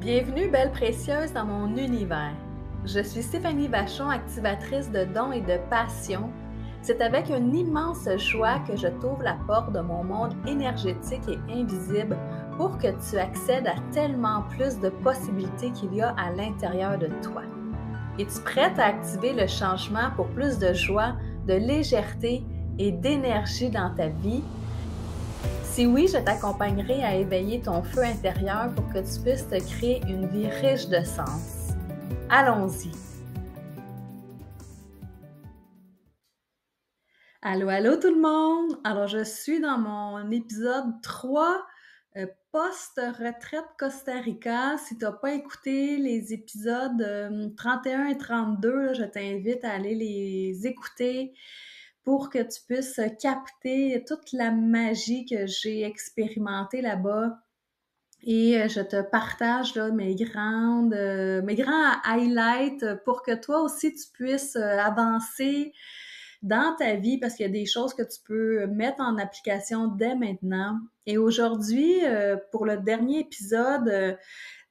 Bienvenue, belle précieuse, dans mon univers. Je suis Stéphanie Vachon, activatrice de dons et de passion. C'est avec une immense joie que je t'ouvre la porte de mon monde énergétique et invisible pour que tu accèdes à tellement plus de possibilités qu'il y a à l'intérieur de toi. Es-tu prête à activer le changement pour plus de joie, de légèreté et d'énergie dans ta vie? Si oui, je t'accompagnerai à éveiller ton feu intérieur pour que tu puisses te créer une vie riche de sens. Allons-y! Allô, allô tout le monde! Alors, je suis dans mon épisode 3, post-retraite Costa Rica. Si tu n'as pas écouté les épisodes 31 et 32, là, je t'invite à aller les écouter pour que tu puisses capter toute la magie que j'ai expérimentée là-bas. Et je te partage là, mes grands highlights pour que toi aussi tu puisses avancer dans ta vie parce qu'il y a des choses que tu peux mettre en application dès maintenant. Et aujourd'hui, pour le dernier épisode,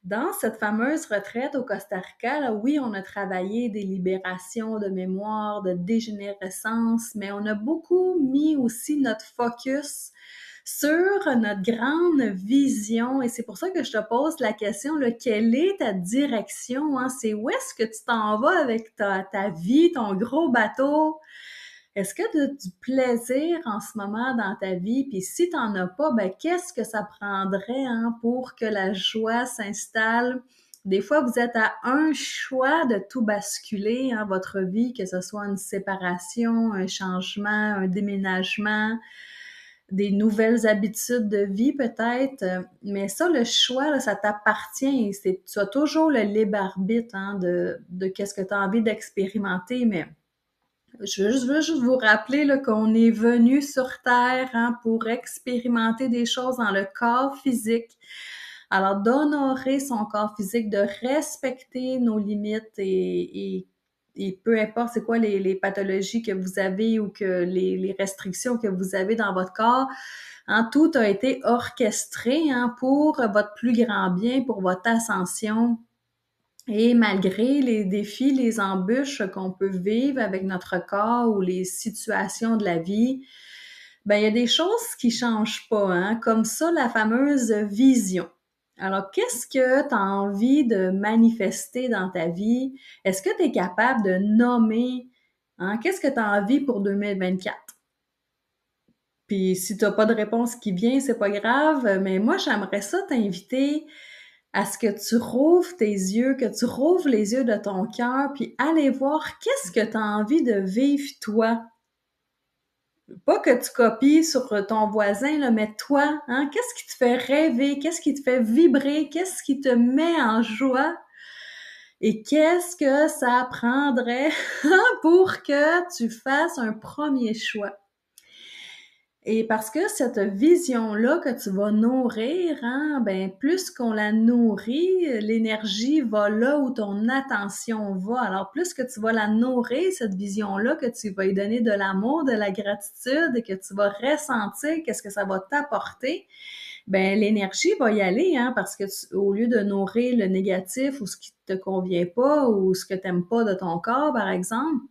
dans cette fameuse retraite au Costa Rica, là, oui, on a travaillé des libérations de mémoire, de dégénérescence, mais on a beaucoup mis aussi notre focus sur notre grande vision. Et c'est pour ça que je te pose la question, là, quelle est ta direction? Hein? C'est où est-ce que tu t'en vas avec ta vie, ton gros bateau? Est-ce que tu as du plaisir en ce moment dans ta vie? Puis si tu n'en as pas, ben qu'est-ce que ça prendrait hein, pour que la joie s'installe? Des fois, vous êtes à un choix de tout basculer, hein, votre vie, que ce soit une séparation, un changement, un déménagement, des nouvelles habitudes de vie peut-être. Mais ça, le choix, là, ça t'appartient. Tu as toujours le libre arbitre hein, de qu'est-ce que tu as envie d'expérimenter, mais je veux juste vous rappeler là, qu'on est venu sur Terre hein, pour expérimenter des choses dans le corps physique. Alors, d'honorer son corps physique, de respecter nos limites et peu importe c'est quoi les pathologies que vous avez ou que les restrictions que vous avez dans votre corps, hein, tout a été orchestré hein, pour votre plus grand bien, pour votre ascension. Et malgré les défis, les embûches qu'on peut vivre avec notre corps ou les situations de la vie, ben il y a des choses qui changent pas, hein, comme ça la fameuse vision. Alors, qu'est-ce que tu as envie de manifester dans ta vie? Est-ce que tu es capable de nommer, hein, qu'est-ce que tu as envie pour 2024? Puis si tu n'as pas de réponse qui vient, c'est pas grave, mais moi j'aimerais ça t'inviter à ce que tu rouvres tes yeux, que tu rouvres les yeux de ton cœur, puis aller voir qu'est-ce que tu as envie de vivre toi. Pas que tu copies sur ton voisin, là, mais toi, hein, qu'est-ce qui te fait rêver, qu'est-ce qui te fait vibrer, qu'est-ce qui te met en joie et qu'est-ce que ça prendrait pour que tu fasses un premier choix. Et parce que cette vision-là que tu vas nourrir, hein, ben plus qu'on la nourrit, l'énergie va là où ton attention va. Alors plus que tu vas la nourrir, cette vision-là, que tu vas lui donner de l'amour, de la gratitude et que tu vas ressentir qu'est-ce que ça va t'apporter, ben l'énergie va y aller, hein, parce que au lieu de nourrir le négatif ou ce qui te convient pas ou ce que tu n'aimes pas de ton corps, par exemple,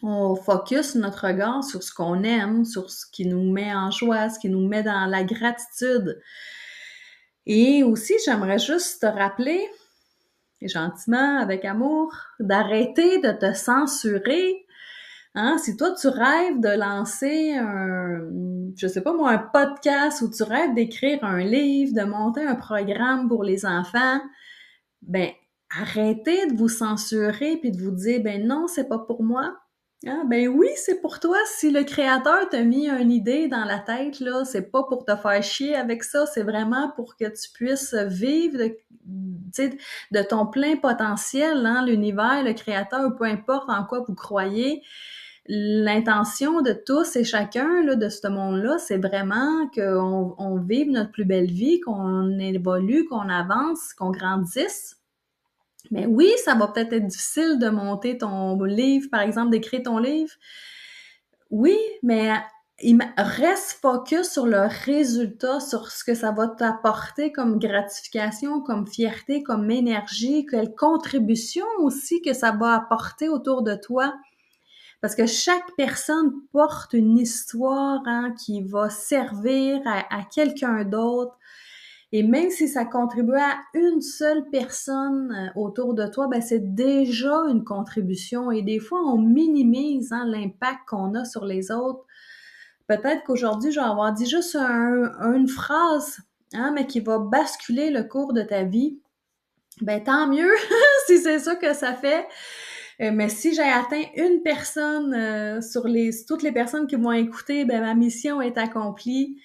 on focus notre regard sur ce qu'on aime, sur ce qui nous met en joie, ce qui nous met dans la gratitude. Et aussi, j'aimerais juste te rappeler, gentiment, avec amour, d'arrêter de te censurer. Hein? Si toi, tu rêves de lancer je sais pas moi, un podcast ou tu rêves d'écrire un livre, de monter un programme pour les enfants, ben, arrêtez de vous censurer puis de vous dire, ben non, c'est pas pour moi. Ah, ben oui, c'est pour toi. Si le créateur t'a mis une idée dans la tête, là, c'est pas pour te faire chier avec ça, c'est vraiment pour que tu puisses vivre de ton plein potentiel, hein, l'univers, le créateur, peu importe en quoi vous croyez. L'intention de tous et chacun là, de ce monde-là, c'est vraiment qu'on vive notre plus belle vie, qu'on évolue, qu'on avance, qu'on grandisse. Mais oui, ça va peut-être être difficile de monter ton livre, par exemple, d'écrire ton livre. Oui, mais reste focus sur le résultat, sur ce que ça va t'apporter comme gratification, comme fierté, comme énergie, quelle contribution aussi que ça va apporter autour de toi. Parce que chaque personne porte une histoire hein, qui va servir à quelqu'un d'autre. Et même si ça contribue à une seule personne autour de toi, ben c'est déjà une contribution. Et des fois, on minimise hein, l'impact qu'on a sur les autres. Peut-être qu'aujourd'hui, je vais avoir dit juste une phrase, hein, mais qui va basculer le cours de ta vie. Ben tant mieux si c'est ça que ça fait. Mais si j'ai atteint une personne sur toutes les personnes qui vont écouter, ben ma mission est accomplie.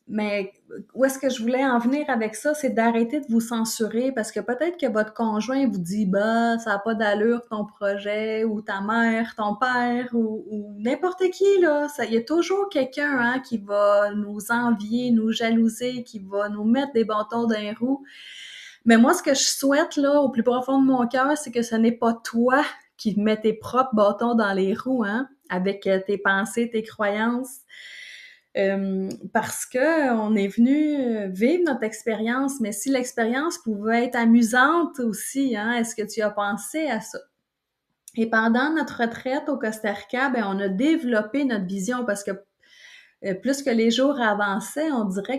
Mais où est-ce que je voulais en venir avec ça, c'est d'arrêter de vous censurer parce que peut-être que votre conjoint vous dit bah ça n'a pas d'allure ton projet ou ta mère, ton père ou n'importe qui là, il y a toujours quelqu'un hein, qui va nous envier, nous jalouser, qui va nous mettre des bâtons dans les roues. Mais moi ce que je souhaite là au plus profond de mon cœur, c'est que ce n'est pas toi qui mets tes propres bâtons dans les roues hein, avec tes pensées, tes croyances. Parce que on est venu vivre notre expérience, mais si l'expérience pouvait être amusante aussi, hein, est-ce que tu as pensé à ça? Et pendant notre retraite au Costa Rica, ben, on a développé notre vision parce que plus que les jours avançaient, on dirait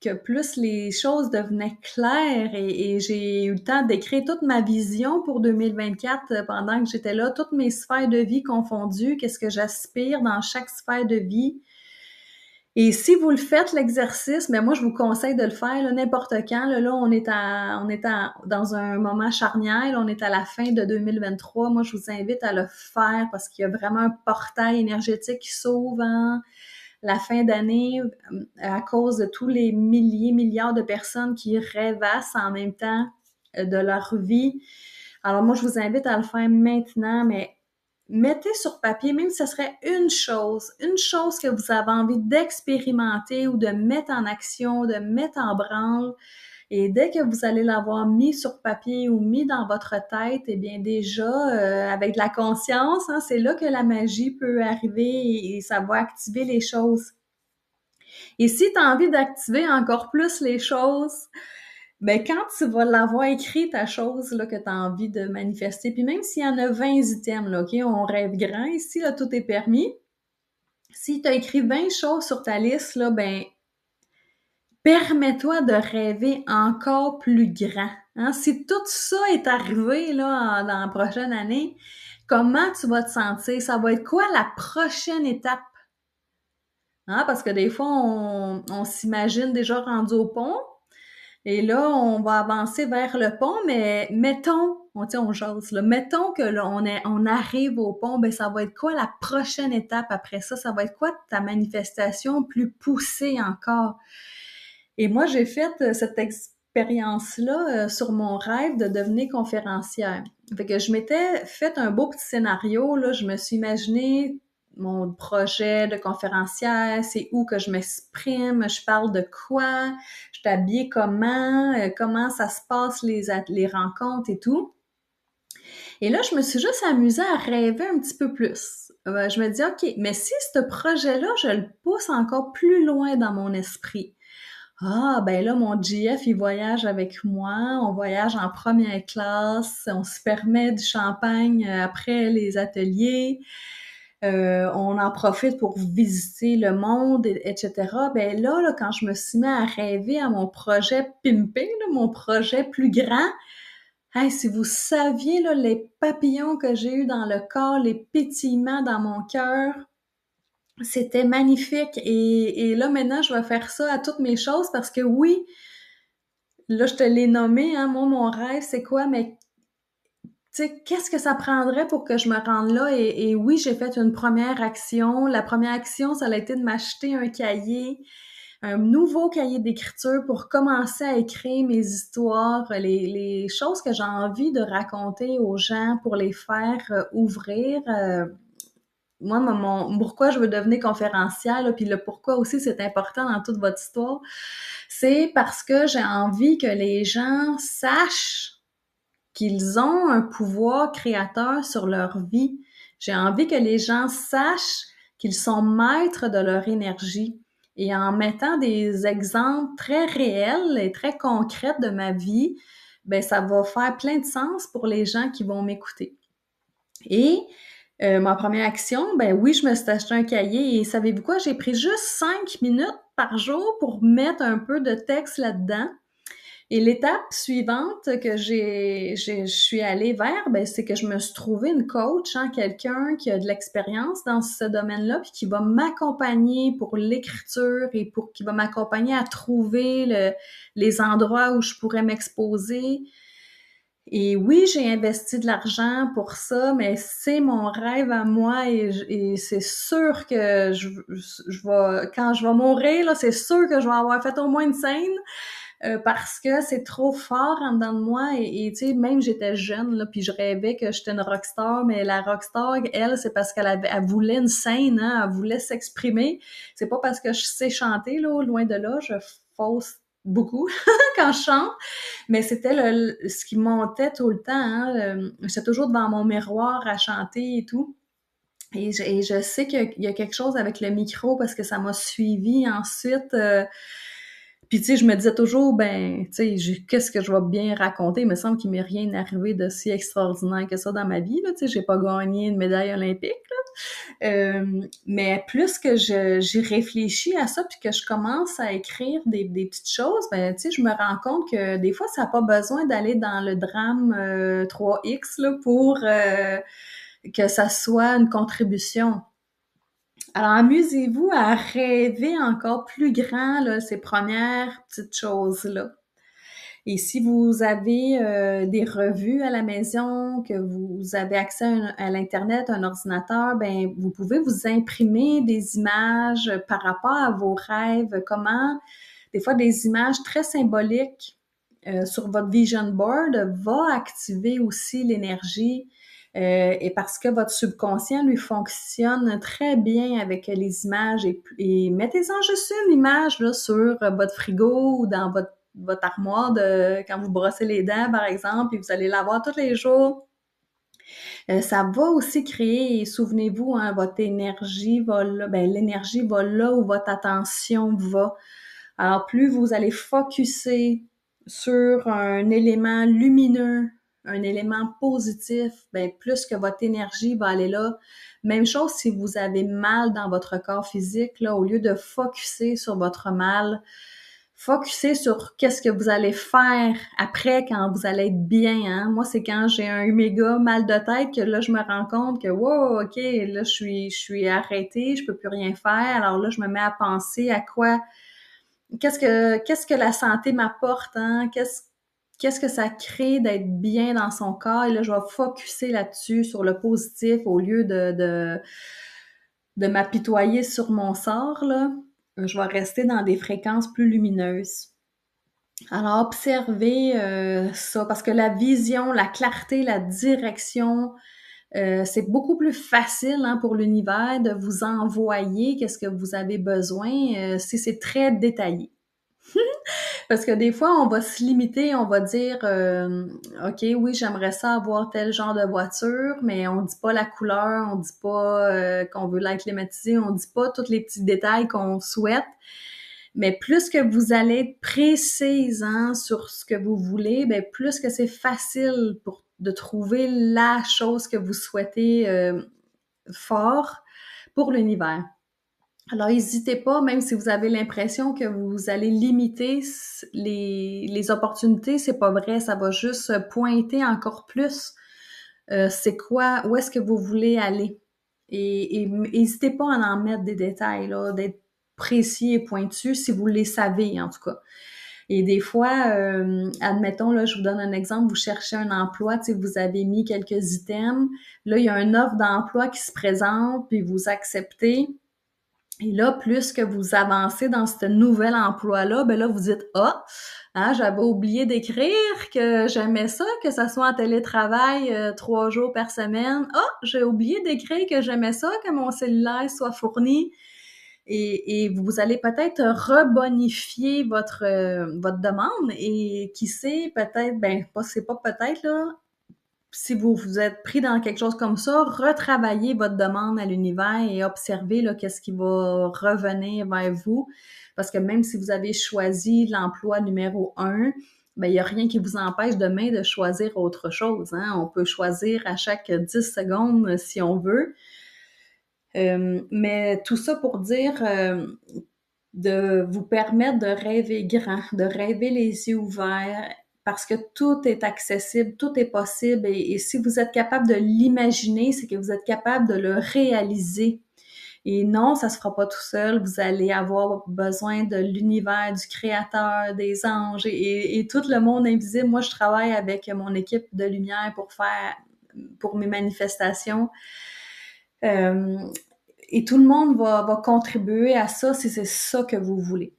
que plus les choses devenaient claires et j'ai eu le temps d'écrire toute ma vision pour 2024 pendant que j'étais là, toutes mes sphères de vie confondues, qu'est-ce que j'aspire dans chaque sphère de vie. Et si vous le faites, l'exercice, mais moi, je vous conseille de le faire là, n'importe quand. Là, on est dans un moment charnière. Là, on est à la fin de 2023. Moi, je vous invite à le faire parce qu'il y a vraiment un portail énergétique qui s'ouvre hein, la fin d'année à cause de tous les milliards de personnes qui rêvassent en même temps de leur vie. Alors moi, je vous invite à le faire maintenant, mais mettez sur papier, même si ce serait une chose que vous avez envie d'expérimenter ou de mettre en action, de mettre en branle. Et dès que vous allez l'avoir mis sur papier ou mis dans votre tête, eh bien déjà, avec de la conscience, hein, c'est là que la magie peut arriver et ça va activer les choses. Et si tu as envie d'activer encore plus les choses, ben quand tu vas l'avoir écrit ta chose là, que tu as envie de manifester, puis même s'il y en a 20 items, là, OK, on rêve grand ici, là, tout est permis. Si tu as écrit 20 choses sur ta liste, là, ben permets-toi de rêver encore plus grand. Hein? Si tout ça est arrivé là, dans la prochaine année, comment tu vas te sentir? Ça va être quoi la prochaine étape? Hein? Parce que des fois, on s'imagine déjà rendu au pont, et là, on va avancer vers le pont, mais mettons, on jase, là, mettons que là, on arrive au pont, ben ça va être quoi la prochaine étape après ça? Ça va être quoi ta manifestation plus poussée encore? Et moi, j'ai fait cette expérience-là sur mon rêve de devenir conférencière. Fait que je m'étais fait un beau petit scénario, là, je me suis imaginé mon projet de conférencière, c'est où que je m'exprime, je parle de quoi, je suis habillée comment ça se passe les rencontres et tout. Et là, je me suis juste amusée à rêver un petit peu plus. Je me dis, OK, mais si ce projet-là, je le pousse encore plus loin dans mon esprit, ah, ben là, mon GF, il voyage avec moi. On voyage en première classe. On se permet du champagne après les ateliers. On en profite pour visiter le monde, etc. Ben là, quand je me suis mis à rêver à mon projet pimpé, là, mon projet plus grand, hey, si vous saviez là, les papillons que j'ai eus dans le corps, les pétillements dans mon cœur, c'était magnifique. Et là, maintenant, je vais faire ça à toutes mes choses parce que oui, là, je te l'ai nommé, hein, moi, mon rêve, c'est quoi? Mais tu sais, qu'est-ce que ça prendrait pour que je me rende là? Et oui, j'ai fait une première action. La première action, ça a été de m'acheter un cahier, un nouveau cahier d'écriture pour commencer à écrire mes histoires, les choses que j'ai envie de raconter aux gens pour les faire ouvrir. Moi, pourquoi je veux devenir conférencière, là, puis le pourquoi aussi c'est important dans toute votre histoire, c'est parce que j'ai envie que les gens sachent qu'ils ont un pouvoir créateur sur leur vie. J'ai envie que les gens sachent qu'ils sont maîtres de leur énergie. Et en mettant des exemples très réels et très concrets de ma vie, ben ça va faire plein de sens pour les gens qui vont m'écouter. Et ma première action, ben oui, je me suis acheté un cahier et savez-vous quoi? J'ai pris juste 5 minutes par jour pour mettre un peu de texte là-dedans. Et l'étape suivante que je suis allée vers, ben, c'est que je me suis trouvé une coach, hein, quelqu'un qui a de l'expérience dans ce domaine-là, puis qui va m'accompagner pour l'écriture et qui va m'accompagner à trouver les endroits où je pourrais m'exposer. Et oui, j'ai investi de l'argent pour ça, mais c'est mon rêve à moi et c'est sûr que quand je vais mourir, là, c'est sûr que je vais avoir fait au moins une scène. Parce que c'est trop fort en dedans de moi et tu sais, même j'étais jeune, là, puis je rêvais que j'étais une rockstar, mais la rockstar, elle, c'est parce elle voulait une scène, hein, elle voulait s'exprimer. C'est pas parce que je sais chanter, là, loin de là, je fausse beaucoup quand je chante, mais c'était ce qui montait tout le temps, hein, j'étais toujours devant mon miroir à chanter et tout. Et je sais qu'il y a quelque chose avec le micro parce que ça m'a suivi ensuite. Puis tu sais, je me disais toujours, ben, tu sais, qu'est-ce que je vais bien raconter? Il me semble qu'il m'est rien arrivé de si extraordinaire que ça dans ma vie, là. Tu sais, j'ai pas gagné une médaille olympique, là. Mais plus que j'y réfléchis à ça, puis que je commence à écrire des petites choses, ben, tu sais, je me rends compte que des fois, ça n'a pas besoin d'aller dans le drame 3X, là, pour que ça soit une contribution. Alors, amusez-vous à rêver encore plus grand, là, ces premières petites choses-là. Et si vous avez des revues à la maison, que vous avez accès à l'Internet, un ordinateur, ben vous pouvez vous imprimer des images par rapport à vos rêves. Comment, des fois, des images très symboliques sur votre vision board va activer aussi l'énergie et parce que votre subconscient lui fonctionne très bien avec les images et mettez-en juste une image là, sur votre frigo ou dans votre armoire de quand vous brossez les dents, par exemple, et vous allez l'avoir tous les jours. Ça va aussi créer, et souvenez-vous, hein, votre énergie va là, ben, l'énergie va là où votre attention va. Alors, plus vous allez focusser sur un élément lumineux, un élément positif, ben, plus que votre énergie va aller là. Même chose si vous avez mal dans votre corps physique, là, au lieu de focusser sur votre mal, focuser sur qu'est-ce que vous allez faire après quand vous allez être bien. Hein? Moi, c'est quand j'ai un méga mal de tête que là, je me rends compte que wow, ok, là, je suis arrêtée, je peux plus rien faire. Alors là, je me mets à penser à quoi, qu'est-ce que la santé m'apporte, hein? Qu'est-ce que ça crée d'être bien dans son corps? Et là, je vais focuser là-dessus, sur le positif, au lieu de m'apitoyer sur mon sort, là. Je vais rester dans des fréquences plus lumineuses. Alors, observez ça, parce que la vision, la clarté, la direction, c'est beaucoup plus facile hein, pour l'univers de vous envoyer qu'est-ce que vous avez besoin si c'est très détaillé. Parce que des fois, on va se limiter, on va dire OK, oui, j'aimerais ça avoir tel genre de voiture, mais on dit pas la couleur, on dit pas qu'on veut l'air climatisé, on dit pas tous les petits détails qu'on souhaite. Mais plus que vous allez être précise hein, sur ce que vous voulez, ben plus que c'est facile de trouver la chose que vous souhaitez fort pour l'univers. Alors, n'hésitez pas, même si vous avez l'impression que vous allez limiter les opportunités, c'est pas vrai, ça va juste pointer encore plus c'est quoi, où est-ce que vous voulez aller. Et n'hésitez pas à en mettre des détails, là, d'être précis et pointu si vous les savez, en tout cas. Et des fois, admettons, là, je vous donne un exemple, vous cherchez un emploi, tu sais, vous avez mis quelques items, là, il y a une offre d'emploi qui se présente, puis vous acceptez. Et là, plus que vous avancez dans ce nouvel emploi-là, ben là, vous dites Ah, hein, j'avais oublié d'écrire que j'aimais ça, que ça soit en télétravail 3 jours par semaine. Ah, j'ai oublié d'écrire que j'aimais ça, que mon cellulaire soit fourni. Et vous allez peut-être rebonifier votre demande et qui sait, peut-être, ben, pas, c'est pas peut-être là, si vous êtes pris dans quelque chose comme ça, retravaillez votre demande à l'univers et observez là, qu'est-ce qui va revenir vers vous. Parce que même si vous avez choisi l'emploi numéro 1, ben, il n'y a rien qui vous empêche demain de choisir autre chose. Hein? On peut choisir à chaque 10 secondes si on veut. Mais tout ça pour dire de vous permettre de rêver grand, de rêver les yeux ouverts, parce que tout est accessible, tout est possible, et si vous êtes capable de l'imaginer, c'est que vous êtes capable de le réaliser. Et non, ça se fera pas tout seul. Vous allez avoir besoin de l'univers, du créateur, des anges et tout le monde invisible. Moi, je travaille avec mon équipe de lumière pour mes manifestations. Et tout le monde va contribuer à ça si c'est ça que vous voulez.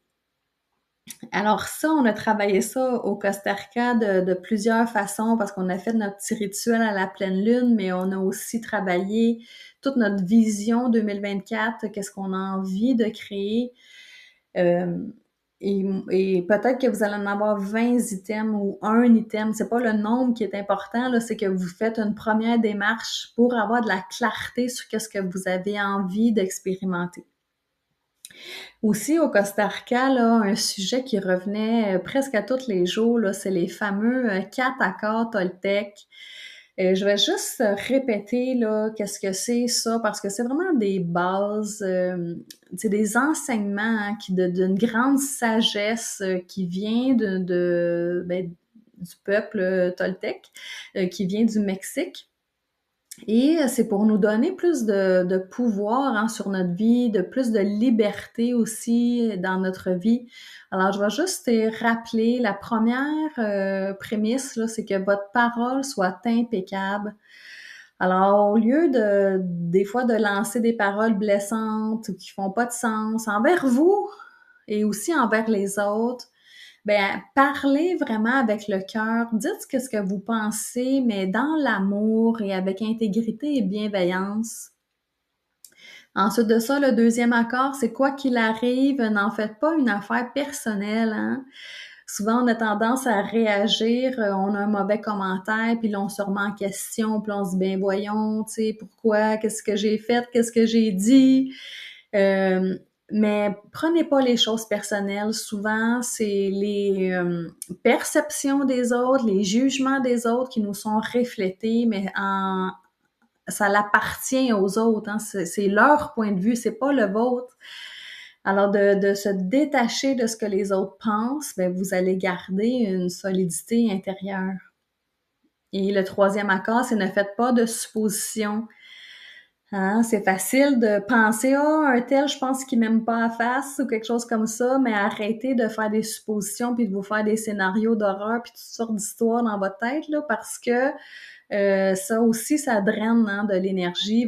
Alors ça, on a travaillé ça au Costa Rica de plusieurs façons parce qu'on a fait notre petit rituel à la pleine lune, mais on a aussi travaillé toute notre vision 2024, qu'est-ce qu'on a envie de créer. Et peut-être que vous allez en avoir 20 items ou un item. C'est pas le nombre qui est important, là, c'est que vous faites une première démarche pour avoir de la clarté sur qu'est-ce que vous avez envie d'expérimenter. Aussi, au Costa Rica, là, un sujet qui revenait presque à tous les jours, là, c'est les fameux 4 accords Toltec. Je vais juste répéter là qu'est-ce que c'est ça, parce que c'est vraiment des bases, c'est des enseignements hein, d'une grande sagesse qui vient du peuple Toltec, qui vient du Mexique. Et c'est pour nous donner plus de pouvoir hein, sur notre vie, de plus de liberté aussi dans notre vie. Alors, je vais juste te rappeler la première prémisse, là, c'est que votre parole soit impeccable. Alors, au lieu des fois de lancer des paroles blessantes ou qui font pas de sens envers vous et aussi envers les autres, ben, parlez vraiment avec le cœur, dites ce que vous pensez, mais dans l'amour et avec intégrité et bienveillance. Ensuite de ça, le deuxième accord, c'est quoi qu'il arrive, n'en faites pas une affaire personnelle, hein. Souvent, on a tendance à réagir, on a un mauvais commentaire, puis là, on se remet en question, puis on se dit, ben voyons, tu sais, pourquoi, qu'est-ce que j'ai fait, qu'est-ce que j'ai dit? Mais prenez pas les choses personnelles. Souvent, c'est les perceptions des autres, les jugements des autres qui nous sont reflétés, mais ça l'appartient aux autres. Hein. C'est leur point de vue, c'est pas le vôtre. Alors, de se détacher de ce que les autres pensent, ben, vous allez garder une solidité intérieure. Et le troisième accord, c'est ne faites pas de suppositions. Hein, c'est facile de penser, ah, un tel, je pense qu'il m'aime pas à face ou quelque chose comme ça, mais arrêtez de faire des suppositions puis de vous faire des scénarios d'horreur puis toutes sortes d'histoires dans votre tête, là, parce que ça aussi, ça draine hein, de l'énergie.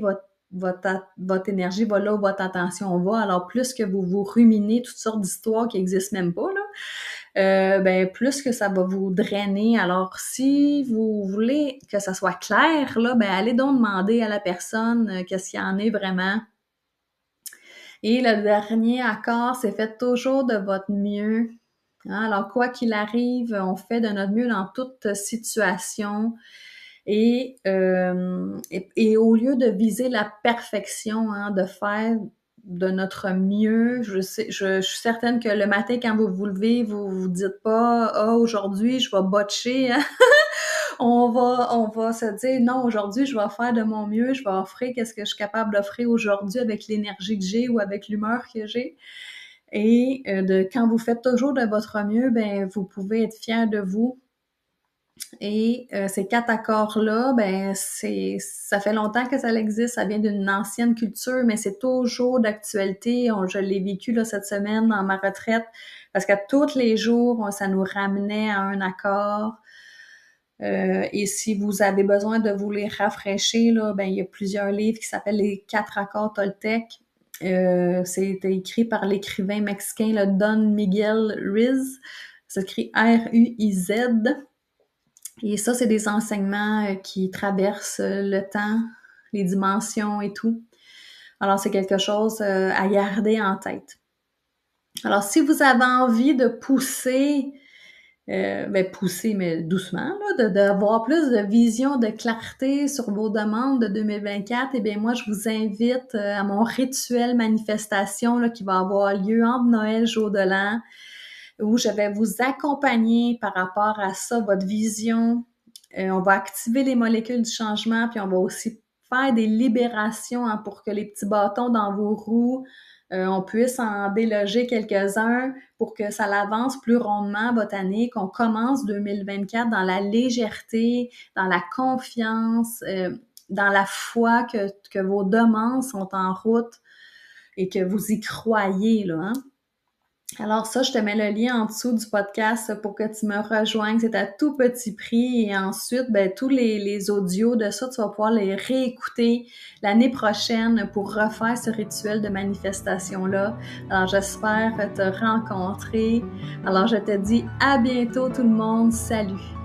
Votre énergie va là où votre attention va. Alors, plus que vous ruminez toutes sortes d'histoires qui existent même pas, là, ben plus que ça va vous drainer. Alors, si vous voulez que ça soit clair, là, ben allez donc demander à la personne qu'est-ce qu'il y en est vraiment. Et le dernier accord, c'est faites toujours de votre mieux. Hein? Alors, quoi qu'il arrive, on fait de notre mieux dans toute situation. Et au lieu de viser la perfection, hein, de faire de notre mieux, je suis certaine que le matin, quand vous vous levez, vous vous dites pas, ah, aujourd'hui, je vais botcher, hein? On va se dire, non, aujourd'hui, je vais faire de mon mieux, je vais offrir qu'est-ce que je suis capable d'offrir aujourd'hui avec l'énergie que j'ai ou avec l'humeur que j'ai. Et quand vous faites toujours de votre mieux, ben, vous pouvez être fier de vous. Et ces 4 accords-là, ben ça fait longtemps que ça existe, ça vient d'une ancienne culture, mais c'est toujours d'actualité. Je l'ai vécu là, cette semaine dans ma retraite, parce qu'à tous les jours, ça nous ramenait à un accord. Et si vous avez besoin de vous les rafraîchir, là, ben il y a plusieurs livres qui s'appellent les 4 accords Toltec. C'est écrit par l'écrivain mexicain là, Don Miguel Ruiz. Ça s'écrit R-U-I-Z. Et ça, c'est des enseignements qui traversent le temps, les dimensions et tout. Alors, c'est quelque chose à garder en tête. Alors, si vous avez envie de pousser pousser, mais doucement, là, d'avoir plus de vision, de clarté sur vos demandes de 2024, eh bien, moi, je vous invite à mon rituel manifestation là, qui va avoir lieu entre Noël et Jour de l'An, où je vais vous accompagner par rapport à ça, votre vision. On va activer les molécules du changement, puis on va aussi faire des libérations pour que les petits bâtons dans vos roues, on puisse en déloger quelques-uns pour que ça l'avance plus rondement votre année, qu'on commence 2024 dans la légèreté, dans la confiance, dans la foi que vos demandes sont en route et que vous y croyez, là, hein? Alors ça, je te mets le lien en dessous du podcast pour que tu me rejoignes. C'est à tout petit prix. Et ensuite, tous les audios de ça, tu vas pouvoir les réécouter l'année prochaine pour refaire ce rituel de manifestation-là. Alors, j'espère te rencontrer. Alors, je te dis à bientôt tout le monde. Salut!